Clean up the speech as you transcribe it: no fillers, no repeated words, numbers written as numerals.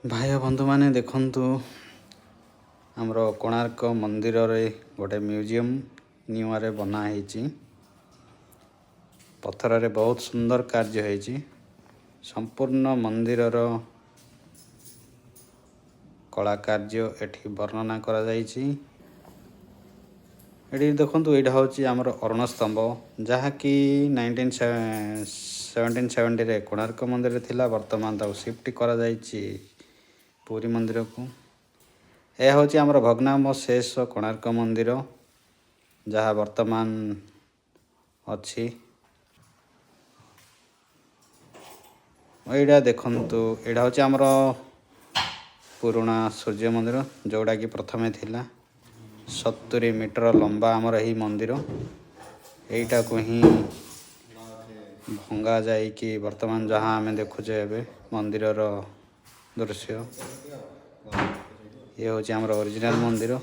भाई बंधु मैंने देखंतु आमर कोणार्क मंदिर रे गोटे म्यूजियम न्यूआ रे बना है पत्थर रे बहुत सुंदर कार्य है संपूर्ण मंदिर कला कार्य एठी वर्णना करा जायछि। एठी देखंतु एटा होछि आमर अरुण स्तंभ जहाँकि 1770 रे कोणार्क मंदिर रे थिला वर्तमान ताको शिफ्ट करा जायछि पुरी मंदिर को। यह हूँ आमर भग्नावशेष कोणार्क मंदिर जहाँ वर्तमान अच्छी। यहाँ देखंतु यहाँ हूँ आमर पुराना सूर्य मंदिर जोड़ा कि प्रथमे थिला 70 मीटर लंबा आमर यही मंदिर यहीटा को ही भंगा जाए कि वर्तमान जहाँ आम देखुचे एवं मंदिर दृश्य ये हूँ आमर ओरिजिनल मंदिर।